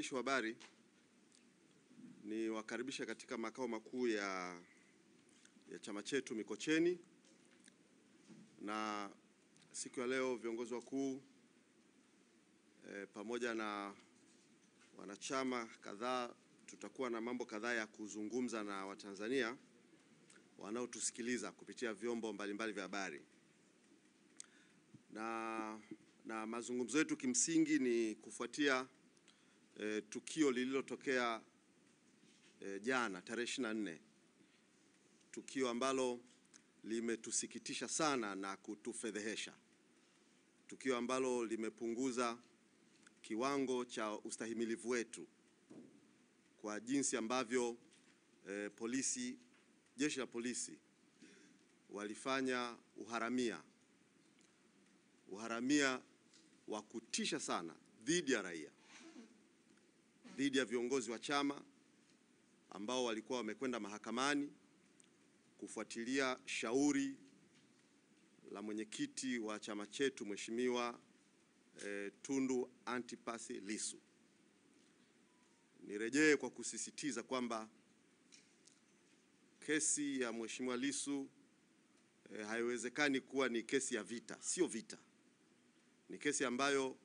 waandishi wa habari, ni wakaribisha katika makao makuu ya chama chetu Mikocheni, na siku ya leo viongozi wakuu pamoja na wanachama kadhaa tutakuwa na mambo kadhaa ya kuzungumza na Watanzania wanaotusikiliza kupitia vyombo mbalimbali vya habari. Na mazungumzo yetu kimsingi ni kufuatia tukio lililotokea jana tarehe 24, tukio ambalo limetusikitisha sana na kutufedhehesha, tukio ambalo limepunguza kiwango cha ustahimilivu wetu kwa jinsi ambavyo jeshi la polisi walifanya uharamia wa kutisha sana dhidi ya raia, dhidi ya viongozi wa chama ambao walikuwa wamekwenda mahakamani kufuatilia shauri la mwenyekiti wa chama chetu Mheshimiwa Tundu Antipas Lissu. Nirejee kwa kusisitiza kwamba kesi ya Mheshimiwa Lissu haiwezekani kuwa ni kesi ya vita. Sio vita. Ni kesi ambayo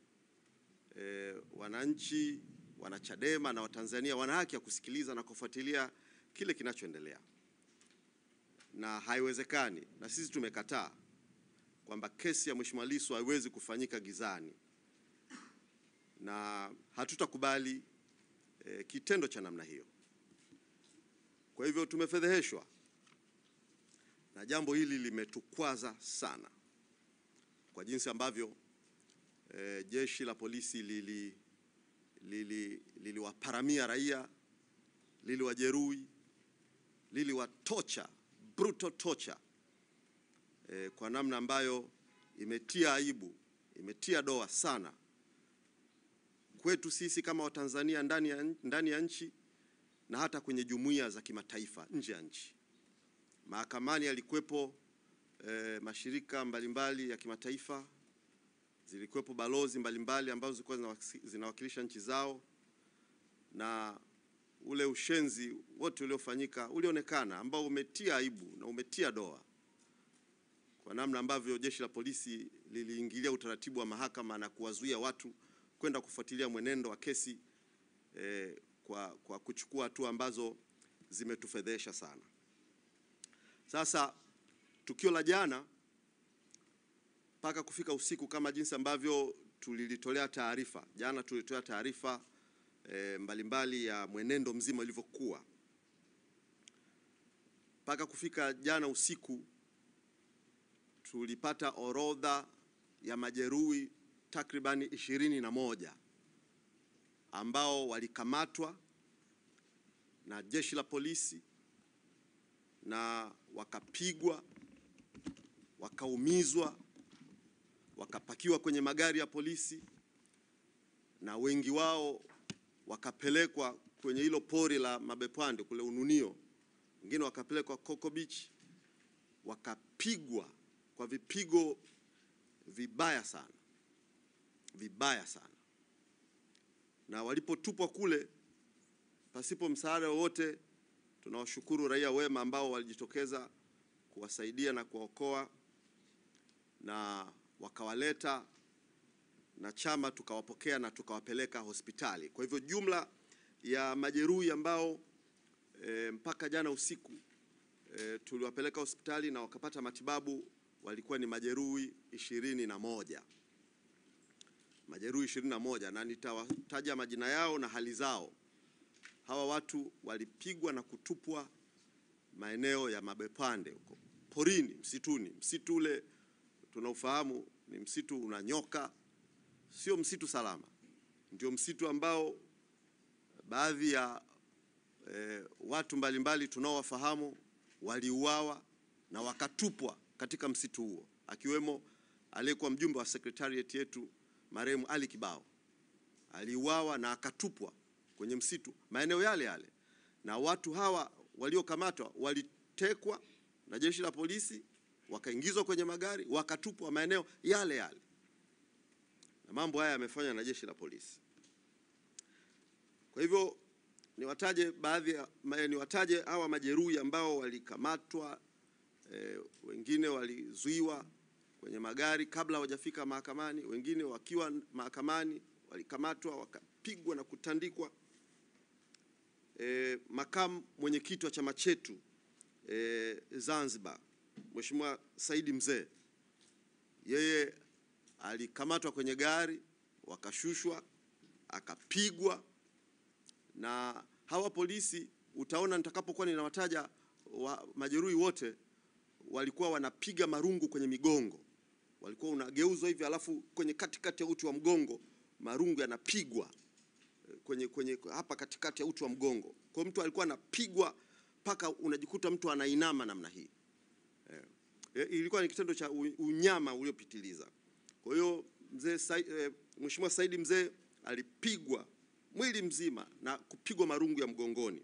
wananchi, wanachadema na Watanzania wana haki ya kusikiliza na kufuatilia kile kinachoendelea. Na haiwezekani, na sisi tumekataa kwamba kesi ya Mheshimiwa Lissu haiwezi kufanyika gizani, na hatutakubali kitendo cha namna hiyo. Kwa hivyo tumefedheheshwa na jambo hili, limetukwaza sana kwa jinsi ambavyo jeshi la polisi liliwaparamia raia, liliwajeruhi, liliwatocha, brutal torture, kwa namna ambayo imetia aibu, imetia doa sana kwetu sisi kama Watanzania ndani ya nchi na hata kwenye jumuiya za kimataifa nje ya nchi. Mahakamani yalikuwepo mashirika mbalimbali ya kimataifa, zilikuwepo balozi mbalimbali ambazo zilikuwa zinawakilisha nchi zao, na ule ushenzi wote uliofanyika ulionekana, ambao umetia aibu na umetia doa kwa namna ambavyo jeshi la polisi liliingilia utaratibu wa mahakama na kuwazuia watu kwenda kufuatilia mwenendo wa kesi kwa kuchukua hatua ambazo zimetufedhesha sana. Sasa tukio la jana mpaka kufika usiku, kama jinsi ambavyo tulilitolea taarifa jana, tulitoa taarifa mbalimbali ya mwenendo mzima ulivyokuwa, mpaka kufika jana usiku tulipata orodha ya majeruhi takribani 21 ambao walikamatwa na jeshi la polisi na wakapigwa, wakaumizwa, wakapakiwa kwenye magari ya polisi, na wengi wao wakapelekwa kwenye hilo pori la Mabepande kule Ununio, wengine wakapelekwa Coco Beach, wakapigwa kwa vipigo vibaya sana, na walipotupwa kule pasipo msaada wowote, tunawashukuru raia wema ambao walijitokeza kuwasaidia na kuwaokoa, na wakawaleta na chama tukawapokea na tukawapeleka hospitali. Kwa hivyo jumla ya majeruhi ambao mpaka jana usiku tuliwapeleka hospitali na wakapata matibabu walikuwa ni majeruhi 21. Majeruhi 21, na nitawataja majina yao na hali zao. Hawa watu walipigwa na kutupwa maeneo ya Mabepande huko porini, msituni. Msitu ule tunaufahamu ni msitu una nyoka, sio msitu salama. Ndio msitu ambao baadhi ya watu mbalimbali tunaowafahamu waliuawa na wakatupwa katika msitu huo, akiwemo aliyekuwa mjumbe wa secretariat yetu marehemu Ali Kibao. Aliuawa na akatupwa kwenye msitu maeneo yale, na watu hawa waliokamatwa walitekwa na jeshi la polisi, wakaingizwa kwenye magari, wakatupwa maeneo yale, na mambo haya yamefanywa na jeshi la polisi. Kwa hivyo niwataje hawa majeruhi ambao walikamatwa, wengine walizuiwa kwenye magari kabla hawajafika mahakamani, wengine wakiwa mahakamani walikamatwa wakapigwa na kutandikwa. Makamu mwenyekiti wa chama chetu Zanzibar, Mheshimiwa Said Mzee, yeye alikamatwa kwenye gari, wakashushwa, akapigwa. Na hawa polisi, utaona nitakapokuwa ninawataja majeruhi wote, walikuwa wanapiga marungu kwenye migongo. Walikuwa unageuzwa hivi, alafu kwenye katikati ya uti wa mgongo marungu yanapigwa kwenye hapa katikati ya uti wa mgongo. Kwa mtu alikuwa anapigwa paka unajikuta mtu anainama namna hii. Ilikuwa ni kitendo cha unyama uliopitiliza. Kwa hiyo Mheshimiwa Said Mzee alipigwa mwili mzima na kupigwa marungu ya mgongoni.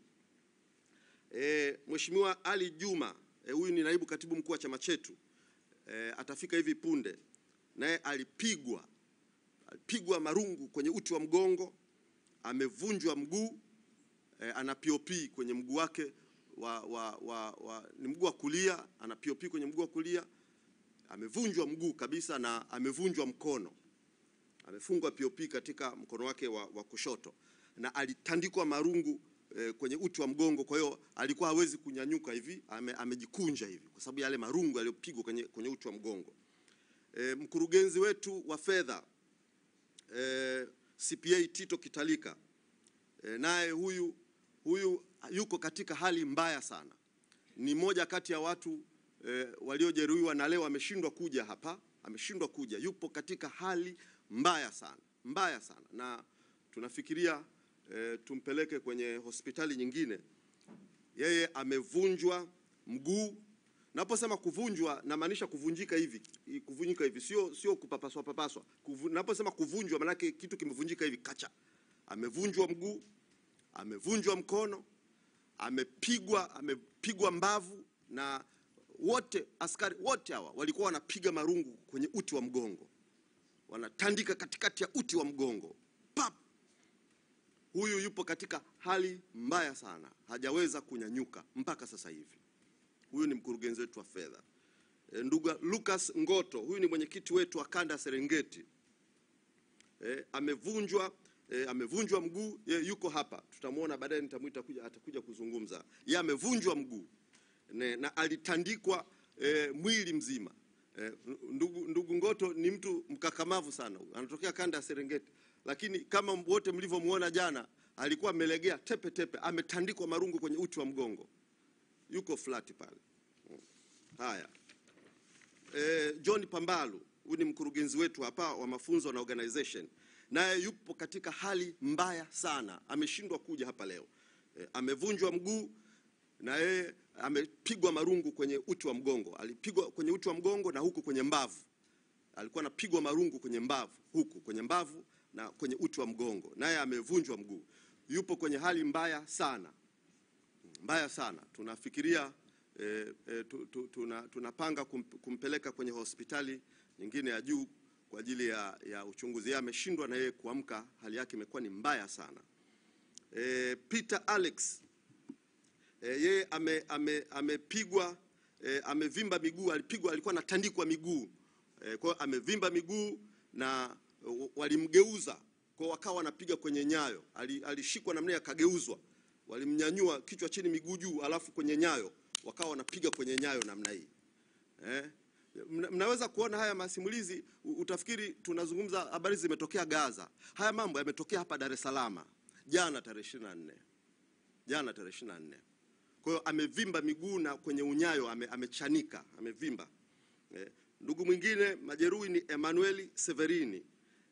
Mheshimiwa Ali Juma, huyu ni naibu katibu mkuu wa chama chetu, atafika hivi punde, naye alipigwa marungu kwenye uti wa mgongo, amevunjwa mguu, ana POP kwenye mguu wake ni mguu wa kulia, ana POP kwenye mguu wa kulia, amevunjwa mguu kabisa na amevunjwa mkono. Amefungwa POP katika mkono wake wa kushoto na alitandikwa marungu kwenye uti wa mgongo. Kwa hiyo alikuwa hawezi kunyanyuka hivi, amejikunja hivi kwa sababu yale marungu yaliyopigwa kwenye uti wa mgongo. Mkurugenzi wetu wa fedha CPA Tito Kitalika, naye huyu yuko katika hali mbaya sana. Ni moja kati ya watu waliojeruhiwa na leo ameshindwa kuja hapa, yupo katika hali mbaya sana, na tunafikiria tumpeleke kwenye hospitali nyingine. Yeye amevunjwa mguu. Naposema kuvunjwa namaanisha kuvunjika hivi, sio kupapaswa. Naposema kuvunjwa maana yake kitu kimevunjika hivi kacha. Amevunjwa mguu, amevunjwa mkono, amepigwa mbavu, na askari wote hawa walikuwa wanapiga marungu kwenye uti wa mgongo. Wanatandika katikati ya uti wa mgongo. Pap! Huyu yupo katika hali mbaya sana. Hajaweza kunyanyuka mpaka sasa hivi. Huyu ni mkurugenzi wetu wa fedha. Ndugu Lucas Ngoto, huyu ni mwenyekiti wetu wa kanda Serengeti. Amevunjwa mguu, yuko hapa. Tutamuona baadaye, nitamuita atakuja kuzungumza. Yeye amevunjwa mguu na alitandikwa mwili mzima. Ndugu Ngoto ni mtu mkakamavu sana. Anatokea kanda ya Serengeti, lakini kama wote mlivyomuona jana, alikuwa amelegea tepe, ametandikwa marungu kwenye uti wa mgongo. Yuko flat pale. Haya. John Pambalu, huyu ni mkurugenzi wetu hapa wa mafunzo na organization. Naye yupo katika hali mbaya sana. Ameshindwa kuja hapa leo. Amevunjwa mguu na yeye amepigwa marungu kwenye uti wa mgongo. Alipigwa kwenye uti wa mgongo na huku kwenye mbavu. Alikuwa anapigwa marungu kwenye mbavu, huku kwenye mbavu na kwenye uti wa mgongo. Naye amevunjwa mguu. Yupo kwenye hali mbaya sana. Tunafikiria tunapanga kumpeleka kwenye hospitali nyingine ya juu kwa ajili ya uchunguzi. Yeye ameshindwa na yeye kuamka, hali yake imekuwa ni mbaya sana. Peter Alex, yeye amepigwa, amevimba miguu, alikuwa anatandikwa miguu. Kwa hiyo amevimba miguu na walimgeuza, kwa wakawa wanapiga kwenye nyayo. Alishikwa namna akageuzwa. Walimnyanyua kichwa chini miguu juu, alafu kwenye nyayo wakawa wanapiga kwenye nyayo namna hii. Mnaweza kuona haya masimulizi, utafikiri tunazungumza habari zimetokea Gaza. Haya mambo yametokea hapa Dar es Salaam jana tarehe 24. Kwa hiyo amevimba miguu na kwenye unyayo amechanika, amevimba. Ndugu mwingine majeruhi ni Emmanuel Severini,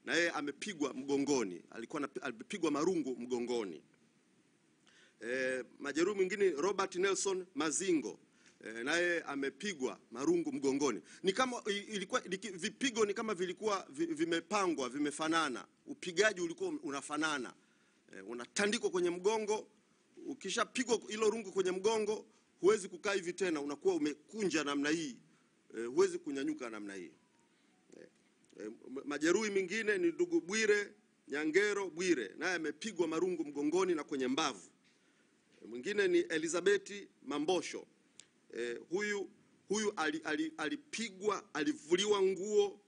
na yeye amepigwa mgongoni, alipigwa marungu mgongoni. Majeruhi mwingine Robert Nelson Mazingo, naye amepigwa marungu mgongoni. Ni kama vipigo ni kama vilikuwa vimepangwa, vimefanana. Upigaji ulikuwa unafanana. Unatandikwa kwenye mgongo, ukishapigwa hilo rungu kwenye mgongo, huwezi kukaa hivi tena, unakuwa umekunja namna hii. Huwezi kunyanyuka namna hii. Majeruhi mingine ni ndugu Bwire Nyangero Bwire, naye amepigwa marungu mgongoni na kwenye mbavu. Mwingine ni Elizabeth Mambosho. Huyu alipigwa, alivuliwa nguo,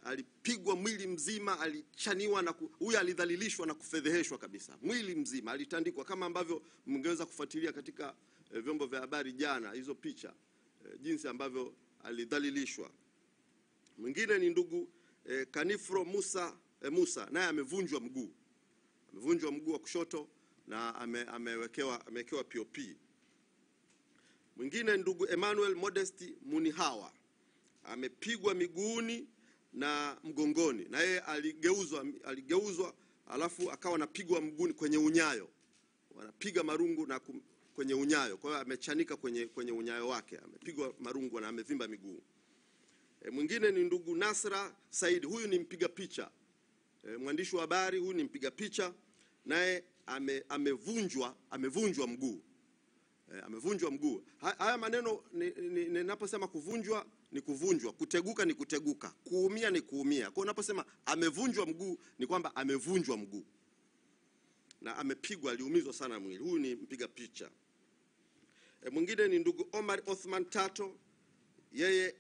alipigwa mwili mzima, alichaniwa na huyu alidhalilishwa na kufedheheshwa kabisa. Mwili mzima alitandikwa, kama ambavyo mngeweza kufuatilia katika vyombo vya habari jana hizo picha, jinsi ambavyo alidhalilishwa. Mwingine ni ndugu Kanifro Musa, naye amevunjwa mguu. Amevunjwa mguu wa kushoto na amewekewa POP. Mwingine ndugu Emmanuel Modesti Munihawa, amepigwa miguuni na mgongoni, na yeye aligeuzwa alafu akawa anapigwa mguuni kwenye unyayo. Wanapiga marungu na kwenye unyayo. Kwa hiyo amechanika kwenye unyayo wake, amepigwa marungu na amevimba miguu. Mwingine ni ndugu Nasra Said, huyu ni mpiga picha. Mwandishi wa habari, huyu ni mpiga picha, naye amevunjwa mguu. Amevunjwa mguu. Haya maneno ninaposema kuvunjwa ni kuvunjwa, kuteguka ni kuteguka, kuumia ni kuumia. Kwa unaposema amevunjwa mguu ni kwamba amevunjwa mguu. Na amepigwa, aliumizwa sana mwili. Huyu ni mpiga picha. Mwingine ni ndugu Omar Othman Tato, yeye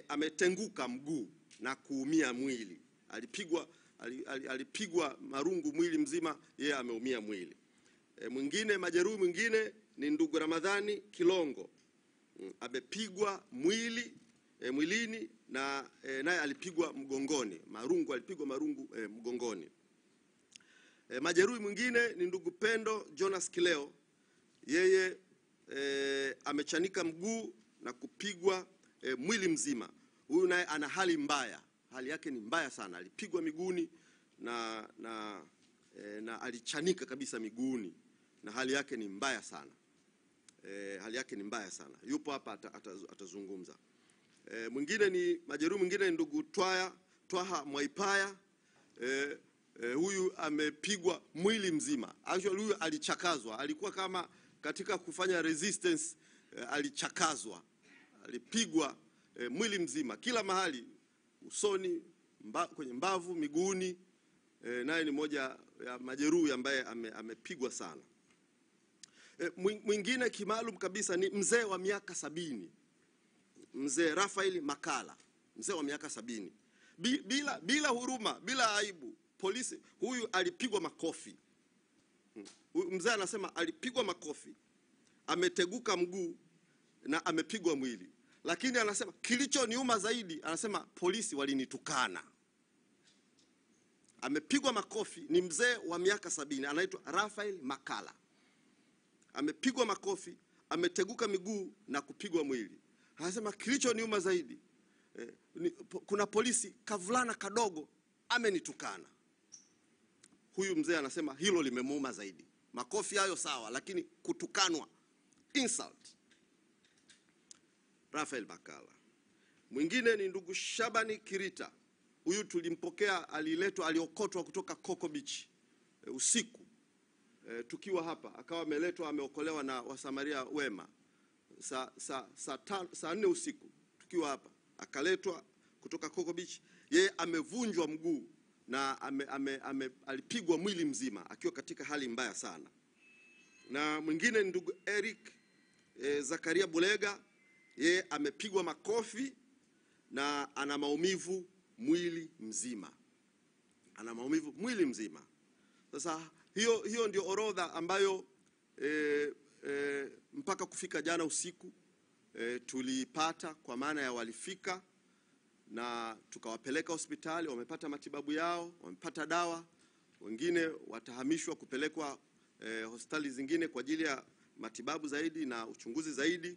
ametenguka mguu na kuumia mwili. Alipigwa marungu mwili mzima, yeye ameumia mwili. Mwingine, majeruhi mwingine ni ndugu Ramadhani Kilongo, amepigwa mwilini na naye alipigwa mgongoni, alipigwa marungu mgongoni. Majeruhi mwingine ni ndugu Pendo Jonas Kileo, yeye amechanika mguu na kupigwa mwili mzima. Huyu naye ana hali mbaya, hali yake ni mbaya sana. Alipigwa miguuni na alichanika kabisa miguuni, na hali yake ni mbaya sana. Hali yake ni mbaya sana. Yupo hapa atazungumza. Mwingine ni majeruhi mwingine ni ndugu Twaha Mwaipaya. Huyu amepigwa mwili mzima. Actually huyu alichakazwa, alikuwa kama katika kufanya resistance, alichakazwa. Alipigwa mwili mzima kila mahali, usoni, kwenye mbavu, miguuni. Naye ni moja ya majeruhi ambaye amepigwa sana. Mwingine kimaalum kabisa ni mzee wa miaka 70. Mzee Rafael Makala, mzee wa miaka 70. Bila huruma, bila aibu, polisi huyu alipigwa makofi. Mzee anasema alipigwa makofi, ameteguka mguu na amepigwa mwili. Lakini anasema kilichoniuma zaidi, anasema polisi walinitukana. Amepigwa makofi, ni mzee wa miaka 70, anaitwa Rafael Makala. Amepigwa makofi, ameteguka miguu na kupigwa mwili. Anasema kilichoniuma zaidi, kuna polisi kavulana kadogo amenitukana. Huyu mzee anasema hilo limemuuma zaidi. Makofi hayo sawa, lakini kutukanwa, insult. Rafael Makala. Mwingine ni ndugu Shabani Kirita. Huyu tulimpokea, aliokotwa kutoka Coco Beach usiku. Tukiwa hapa akawa ameletwa, ameokolewa na wasamaria wema saa 4 usiku. Tukiwa hapa akaletwa kutoka Coco Beach. Yeye amevunjwa mguu na alipigwa mwili mzima akiwa katika hali mbaya sana. Na mwingine ni ndugu Eric Zakaria Bulega, yeye amepigwa makofi na ana maumivu mwili mzima. Ana maumivu mwili mzima. Sasa hiyo ndio orodha ambayo mpaka kufika jana usiku tulipata, kwa maana ya walifika na tukawapeleka hospitali, wamepata matibabu yao, wamepata dawa. Wengine watahamishwa kupelekwa hospitali zingine kwa ajili ya matibabu zaidi na uchunguzi zaidi,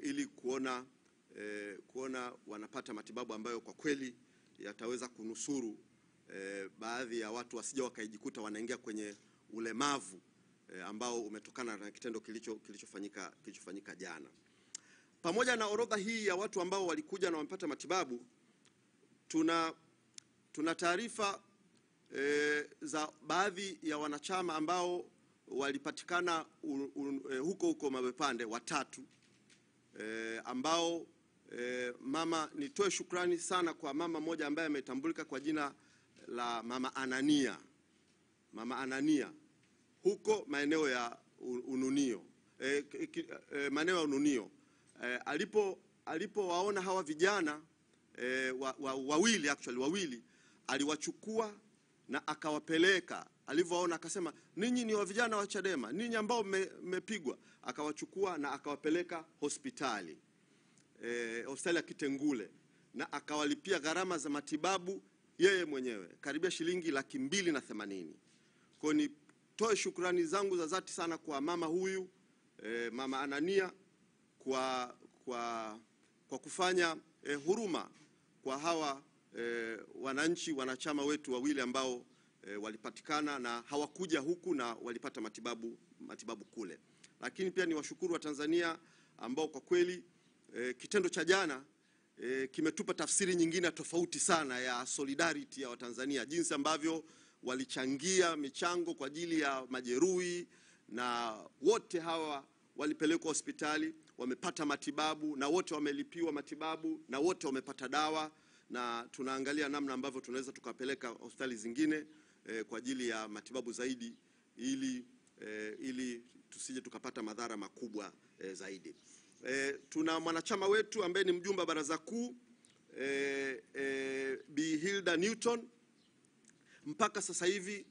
ili kuona wanapata matibabu ambayo kwa kweli yataweza kunusuru baadhi ya watu wasije wakaijikuta wanaingia kwenye ulemavu ambao umetokana na kitendo kilichofanyika jana. Pamoja na orodha hii ya watu ambao walikuja na wamepata matibabu, tuna taarifa za baadhi ya wanachama ambao walipatikana huko Mabepande, watatu, ambao mama, nitoe shukrani sana kwa mama mmoja ambaye ametambulika kwa jina la Mama Anania. Mama Anania huko maeneo ya Ununio, maeneo ya Ununio, alipowaona hawa vijana wawili, aliwachukua na akawapeleka. Alivyoona akasema, ninyi ni wa vijana wa Chadema, ninyi ambao mmepigwa. Akawachukua na akawapeleka hospitali, hospitali ya Kitengule, na akawalipia gharama za matibabu yeye mwenyewe karibia shilingi 280,000. Kwa ni toe shukrani zangu za dhati sana kwa mama huyu, Mama Anania, kwa kufanya huruma kwa hawa wananchi wanachama wetu wawili ambao walipatikana na hawakuja huku na walipata matibabu kule. Lakini pia ni washukuru wa Tanzania ambao kwa kweli kitendo cha jana kimetupa tafsiri nyingine tofauti sana ya solidarity ya Watanzania, jinsi ambavyo walichangia michango kwa ajili ya majeruhi, na wote hawa walipelekwa hospitali, wamepata matibabu, na wote wamelipiwa matibabu, na wote wamepata dawa, na tunaangalia namna ambavyo tunaweza tukapeleka hospitali zingine kwa ajili ya matibabu zaidi, ili tusije tukapata madhara makubwa zaidi. Tuna mwanachama wetu ambaye ni mjumbe wa Baraza Kuu, Bi Hilda Newton. Mpaka sasa hivi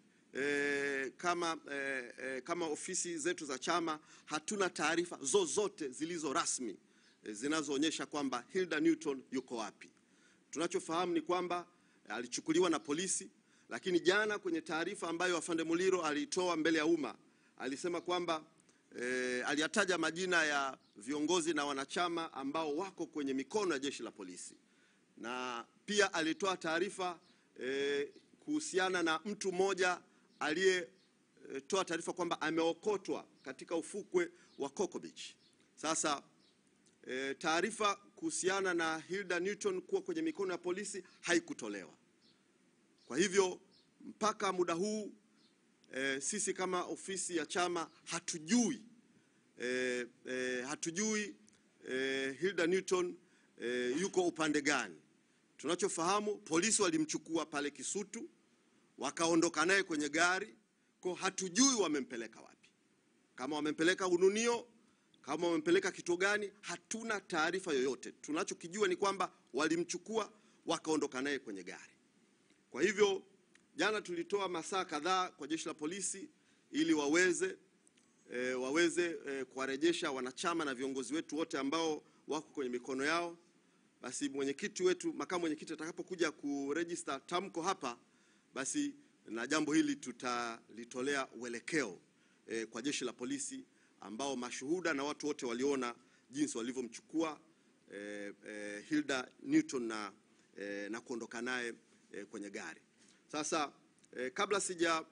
kama ofisi zetu za chama hatuna taarifa zozote zilizo rasmi zinazoonyesha kwamba Hilda Newton yuko wapi. Tunachofahamu ni kwamba alichukuliwa na polisi, lakini jana kwenye taarifa ambayo Afande Muliro alitoa mbele ya umma alisema kwamba aliyataja majina ya viongozi na wanachama ambao wako kwenye mikono ya jeshi la polisi, na pia alitoa taarifa kuhusiana na mtu mmoja aliyetoa taarifa kwamba ameokotwa katika ufukwe wa Coco Beach. Sasa taarifa kuhusiana na Hilda Newton kuwa kwenye mikono ya polisi haikutolewa. Kwa hivyo mpaka muda huu sisi kama ofisi ya chama hatujui Hilda Newton yuko upande gani. Tunachofahamu, polisi walimchukua pale Kisutu, wakaondoka naye kwenye gari, kwa hatujui wamempeleka wapi. Kama wamempeleka Ununio, kama wamempeleka kituo gani, hatuna taarifa yoyote. Tunachokijua ni kwamba walimchukua wakaondoka naye kwenye gari. Kwa hivyo jana tulitoa masaa kadhaa kwa jeshi la polisi ili waweze kuwarejesha wanachama na viongozi wetu wote ambao wako kwenye mikono yao. Basi mwenyekiti wetu, makamu mwenyekiti atakapokuja kuregister tamko hapa, basi na jambo hili tutalitolea uelekeo kwa jeshi la polisi, ambao mashuhuda na watu wote waliona jinsi walivyomchukua Hilda Newton na kuondoka naye kwenye gari. Sasa kabla sija